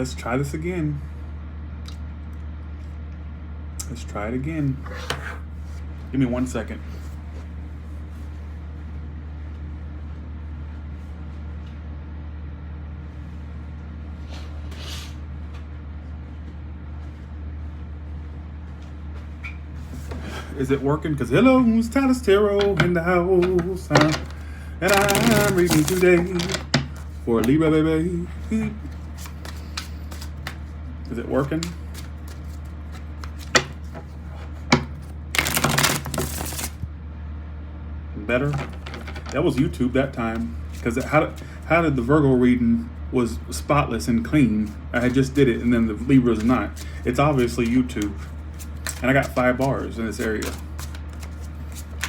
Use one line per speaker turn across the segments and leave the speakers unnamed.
Let's try this again. Let's try it again. Give me 1 second. Is it working? Because hello, it's Tyler's Tarot in the house. And I'm reading today for Libra, baby. Is it working? Better? That was YouTube that time. Because how did the Virgo reading was spotless and clean? I had just did it, and then the Libra's not. It's obviously YouTube. And I got 5 bars in this area.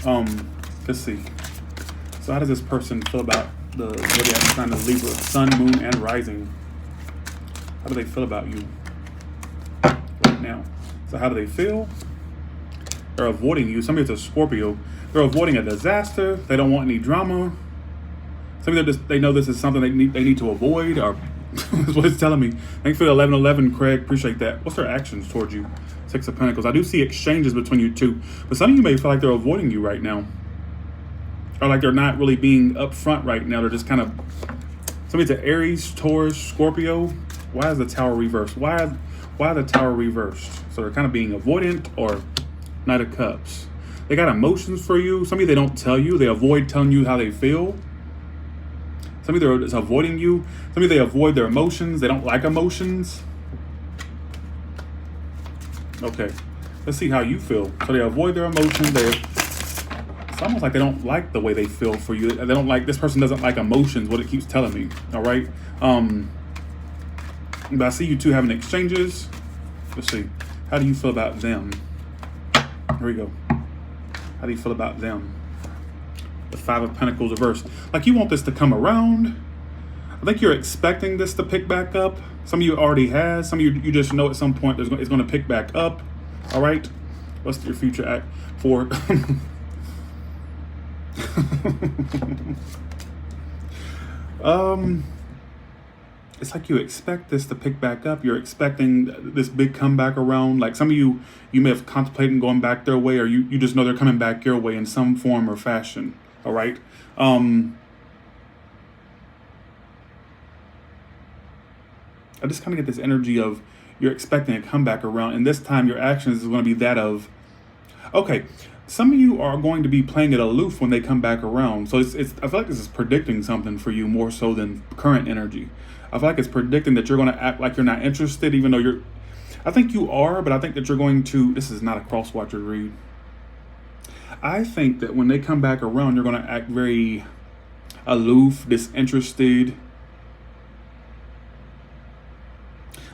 Let's see. So how does this person feel about the Zodiac sign of Libra, Sun, Moon, and Rising? How do they feel about you right now? So how do they feel? They're avoiding you. Somebody's a Scorpio. They're avoiding a disaster. They don't want any drama. Somebody they know this is something they need to avoid, or that's what it's telling me. Thank you for the 1111, Craig. Appreciate that. What's their actions towards you? 6 of Pentacles. I do see exchanges between you two, but some of you may feel like they're avoiding you right now, or like they're not really being upfront right now. They're just kind of, somebody's an Aries, Taurus, Scorpio. Why is the Tower reversed? Why the Tower reversed? So they're kind of being avoidant, or Knight of Cups. They got emotions for you. Some of you, they don't tell you. They avoid telling you how they feel. Some of you, they're just avoiding you. Some of you, they avoid their emotions. They don't like emotions. Okay, let's see how you feel. So they avoid their emotions. It's almost like they don't like the way they feel for you. They don't like, this person doesn't like emotions, what it keeps telling me. All right. But I see you two having exchanges. Let's see. How do you feel about them? Here we go. How do you feel about them? The 5 of Pentacles reversed. Like you want this to come around. I think you're expecting this to pick back up. Some of you already has. Some of you just know at some point it's going to pick back up. All right. What's your future act for? It's like you expect this to pick back up. You're expecting this big comeback around. Like some of you may have contemplated going back their way, or you just know they're coming back your way in some form or fashion. All right. I just kind of get this energy of you're expecting a comeback around, and this time your actions is going to be that of, okay, some of you are going to be playing it aloof when they come back around. So it's I feel like this is predicting something for you more so than current energy. I feel like it's predicting that you're going to act like you're not interested, even though I think you are, but I think that you're going to, this is not a cross-watcher read. I think that when they come back around, you're going to act very aloof, disinterested,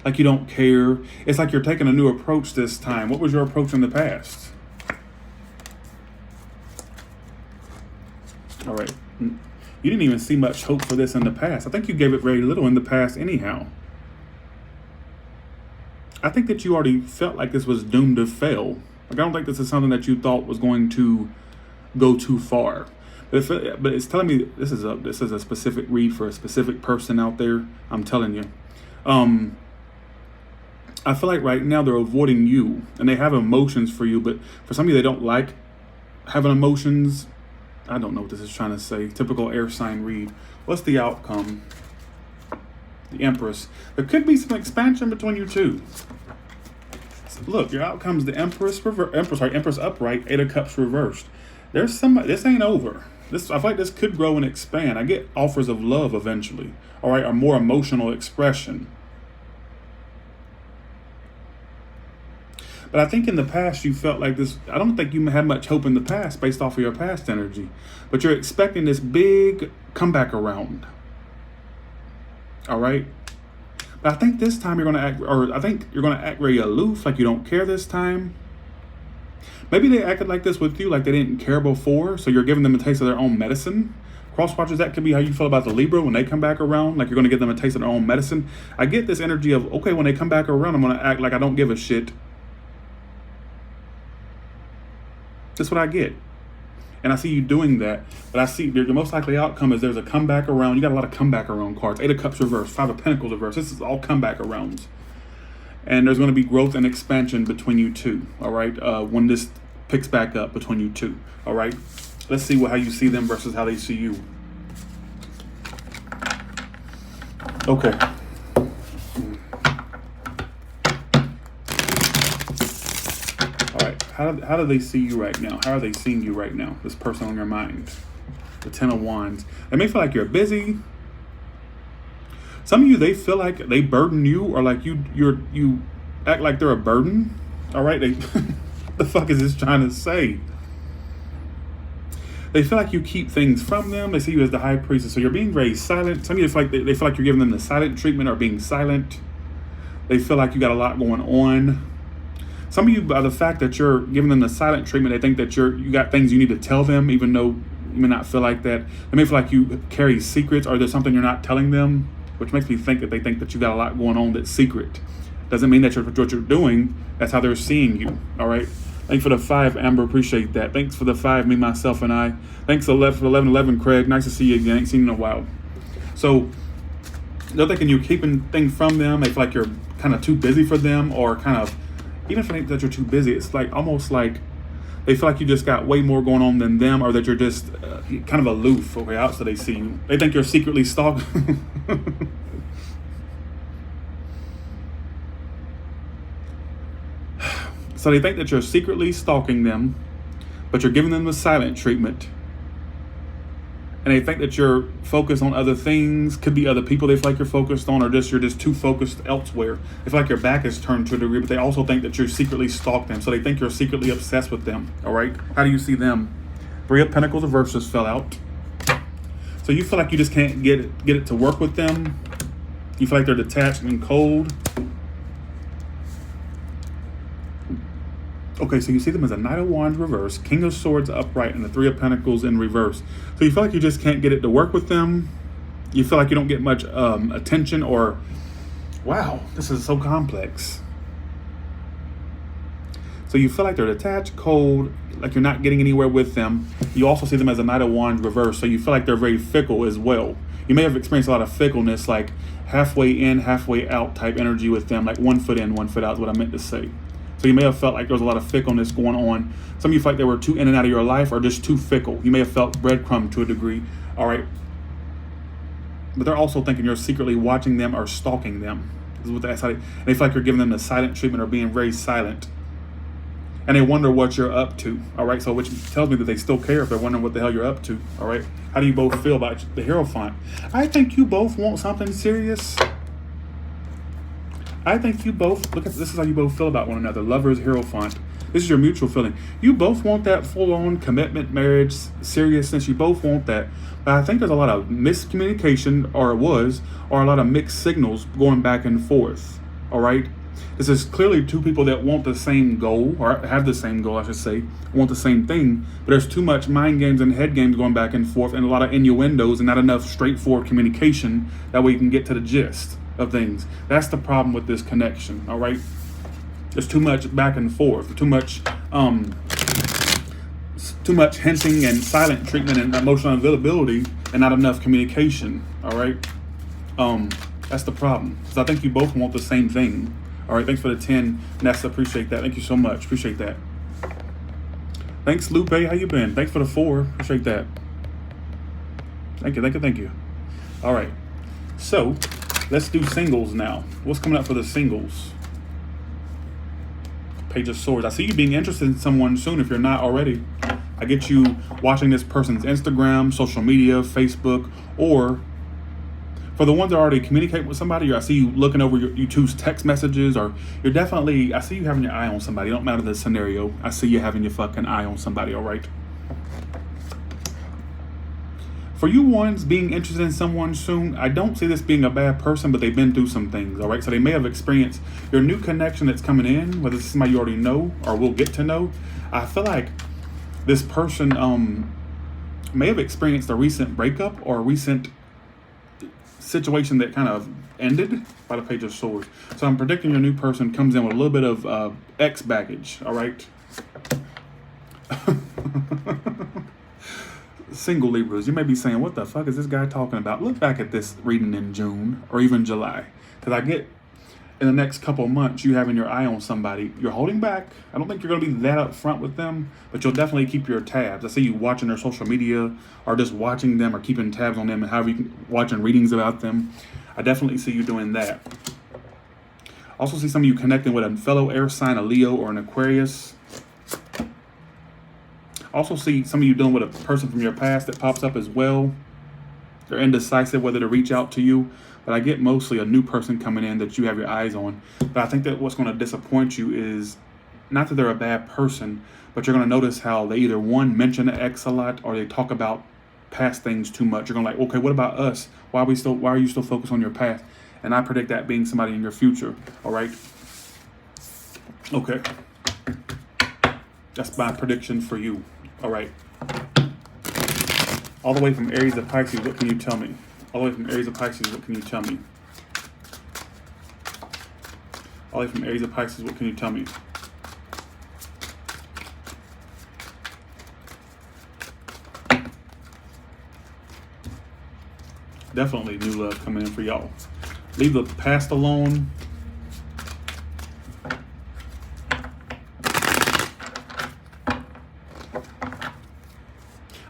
like you don't care. It's like you're taking a new approach this time. What was your approach in the past? All right. You didn't even see much hope for this in the past. I think you gave it very little in the past anyhow. I think that you already felt like this was doomed to fail. Like I don't think this is something that you thought was going to go too far. But it's telling me this is a specific read for a specific person out there. I'm telling you. I feel like right now they're avoiding you, and they have emotions for you, but for some of you, they don't like having emotions. I don't know what this is trying to say. Typical air sign read. What's the outcome? The Empress. There could be some expansion between you two. Look, your outcome's the Empress upright, 8 of Cups reversed. This ain't over. I feel like this could grow and expand. I get offers of love eventually. All right, or more emotional expression. But I think in the past you felt like this. I don't think you had much hope in the past based off of your past energy. But you're expecting this big comeback around. All right? But I think this time you're going to act, or I think you're going to act very aloof, like you don't care this time. Maybe they acted like this with you, like they didn't care before, so you're giving them a taste of their own medicine. Cross-watchers, that could be how you feel about the Libra when they come back around, like you're going to give them a taste of their own medicine. I get this energy of, okay, when they come back around, I'm going to act like I don't give a shit. That's what I get. And I see you doing that, but I see the most likely outcome is there's a comeback around. You got a lot of comeback around cards. 8 of Cups reverse, 5 of Pentacles reverse. This is all comeback arounds. And there's going to be growth and expansion between you two, all right, when this picks back up between you two, all right? Let's see how you see them versus how they see you. Okay. All right, how do they see you right now? How are they seeing you right now, this person on your mind? The 10 of Wands. They may feel like you're busy. Some of you, they feel like they burden you, or like you act like they're a burden. All right, they the fuck is this trying to say? They feel like you keep things from them. They see you as the high priestess, so you're being very silent. Some of you feel like they feel like you're giving them the silent treatment or being silent. They feel like you got a lot going on. Some of you, by the fact that you're giving them the silent treatment, they think that you got things you need to tell them, even though you may not feel like that. They may feel like you carry secrets, or there's something you're not telling them, which makes me think that they think that you got a lot going on that's secret. Doesn't mean that what you're doing, that's how they're seeing you, all right? Thanks for the 5, Amber, appreciate that. Thanks for the 5, me, myself, and I. Thanks for 11, Craig, nice to see you again, ain't seen you in a while. So, they're thinking you're keeping things from them. They feel like you're kind of too busy for them, or kind of, even if they think that you're too busy, it's like almost like they feel like you just got way more going on than them, or that you're just kind of aloof or out so they see you. They think you're secretly stalking. So they think that you're secretly stalking them, but you're giving them the silent treatment. And they think that you're focused on other things, could be other people they feel like you're focused on, or you're just too focused elsewhere. They feel like your back is turned to a degree, but they also think that you're secretly stalking them. So they think you're secretly obsessed with them, all right? How do you see them? 3 of Pentacles reverse just fell out. So you feel like you just can't get it to work with them. You feel like they're detached and cold. Okay, so you see them as a Knight of Wands reverse, King of Swords upright, and the 3 of Pentacles in reverse. So you feel like you just can't get it to work with them. You feel like you don't get much attention, or, wow, this is so complex. So you feel like they're detached, cold, like you're not getting anywhere with them. You also see them as a Knight of Wands reverse, so you feel like they're very fickle as well. You may have experienced a lot of fickleness, like halfway in, halfway out type energy with them, like 1 foot in, 1 foot out is what I meant to say. So you may have felt like there was a lot of fickleness going on. Some of you felt like they were too in and out of your life, or just too fickle. You may have felt breadcrumb to a degree, all right? But they're also thinking you're secretly watching them or stalking them. This is what they feel like you're giving them the silent treatment, or being very silent. And they wonder what you're up to, all right? So which tells me that they still care if they're wondering what the hell you're up to, all right? How do you both feel about the Hierophant? I think you both want something serious. I think you both, this is how you both feel about one another. Lovers, Hierophant. This is your mutual feeling. You both want that full-on commitment, marriage, seriousness. You both want that. But I think there's a lot of miscommunication, or a lot of mixed signals going back and forth, all right? This is clearly 2 people that want the same goal, or have the same goal, I should say, want the same thing, but there's too much mind games and head games going back and forth, and a lot of innuendos, and not enough straightforward communication. That way you can get to the gist of things. That's the problem with this connection, all right? There's too much back and forth, too much hinting and silent treatment and emotional availability, and not enough communication, all right? That's the problem, because I think you both want the same thing. All right, thanks for the 10, Nessa, appreciate that. Thank you so much, appreciate that. Thanks, Lupe, how you been? Thanks for the 4, appreciate that. Thank you. All right, so let's do singles now. What's coming up for the singles? Page of Swords. I see you being interested in someone soon if you're not already. I get you watching this person's Instagram, social media, Facebook, or for the ones that already communicate with somebody, I see you looking over you two's text messages, or you're definitely, I see you having your eye on somebody. It don't matter the scenario. I see you having your fucking eye on somebody, all right? For you ones being interested in someone soon, I don't see this being a bad person, but they've been through some things, all right? So they may have experienced your new connection that's coming in, whether it's somebody you already know or will get to know. I feel like this person may have experienced a recent breakup or a recent situation that kind of ended by the Page of Swords. So I'm predicting your new person comes in with a little bit of ex baggage, all right? single Libras, you may be saying, what the fuck is this guy talking about? Look back at this reading in June or even July. Because I get in the next couple of months, you having your eye on somebody. You're holding back. I don't think you're going to be that upfront with them, but you'll definitely keep your tabs. I see you watching their social media or just watching them or keeping tabs on them and however you can, watching readings about them. I definitely see you doing that. Also see some of you connecting with a fellow air sign, a Leo or an Aquarius. Also see some of you dealing with a person from your past that pops up as well. They're indecisive whether to reach out to you, but I get mostly a new person coming in that you have your eyes on. But I think that what's going to disappoint you is not that they're a bad person, but you're going to notice how they either, one, mention the ex a lot, or they talk about past things too much. You're going to like, okay, what about us? Why are you still focused on your past? And I predict that being somebody in your future. All right. Okay. That's my prediction for you. All right. All the way from Aries to Pisces, what can you tell me? All the way from Aries to Pisces, what can you tell me? All the way from Aries to Pisces, what can you tell me? Definitely new love coming in for y'all. Leave the past alone.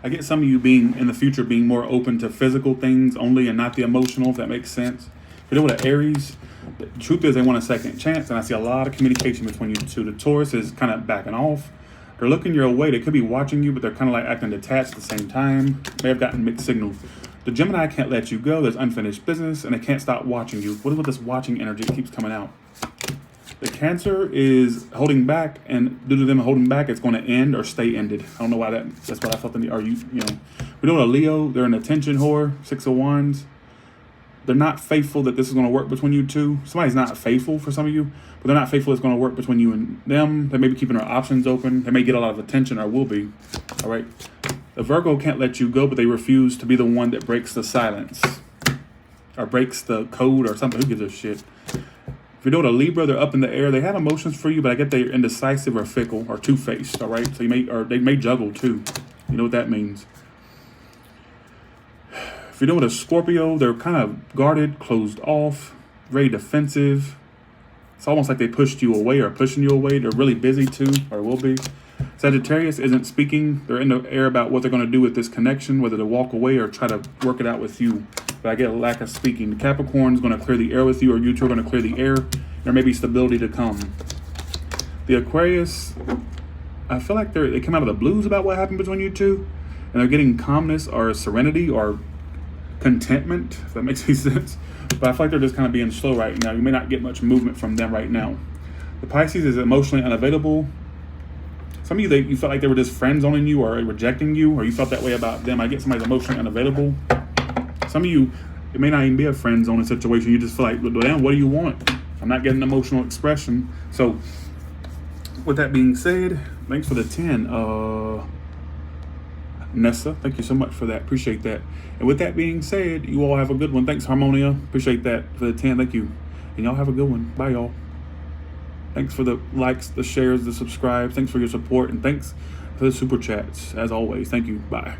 I get some of you being in the future being more open to physical things only and not the emotional, if that makes sense. If you're with an Aries, the truth is they want a second chance, and I see a lot of communication between you two. The Taurus is kind of backing off. They're looking your way. They could be watching you, but they're kind of like acting detached at the same time. May have gotten mixed signals. The Gemini can't let you go. There's unfinished business, and they can't stop watching you. What is with this watching energy that keeps coming out? The Cancer is holding back, and due to them holding back, it's going to end or stay ended. I don't know why that's what I felt. We're doing a Leo. They're an attention whore, 6 of Wands. They're not faithful that this is going to work between you two. Somebody's not faithful for some of you, but they're not faithful it's going to work between you and them. They may be keeping their options open. They may get a lot of attention or will be. All right. The Virgo can't let you go, but they refuse to be the one that breaks the silence or breaks the code or something. Who gives a shit? If you're doing a Libra, they're up in the air. They have emotions for you, but I get they're indecisive or fickle or two-faced, all right? So they may juggle too. You know what that means. If you're doing a Scorpio, they're kind of guarded, closed off, very defensive. It's almost like they pushed you away or pushing you away. They're really busy too, or will be. Sagittarius isn't speaking. They're in the air about what they're going to do with this connection, whether to walk away or try to work it out with you. But I get a lack of speaking. The Capricorn is going to clear the air with you, or you two are going to clear the air. There may be stability to come. The Aquarius, I feel like they come out of the blues about what happened between you two, and they're getting calmness or serenity or contentment, if that makes any sense. But I feel like they're just kind of being slow right now. You may not get much movement from them right now. The Pisces is emotionally unavailable. Some of you felt like they were just friend zoning you or rejecting you, or you felt that way about them. I get somebody's emotionally unavailable. Some of you, it may not even be a friend zone situation. You just feel like, well, damn, what do you want? I'm not getting emotional expression. So with that being said, thanks for the 10. Nessa, thank you so much for that. Appreciate that. And with that being said, you all have a good one. Thanks, Harmonia. Appreciate that for the 10. Thank you. And y'all have a good one. Bye, y'all. Thanks for the likes, the shares, the subscribes. Thanks for your support. And thanks for the super chats. As always, thank you. Bye.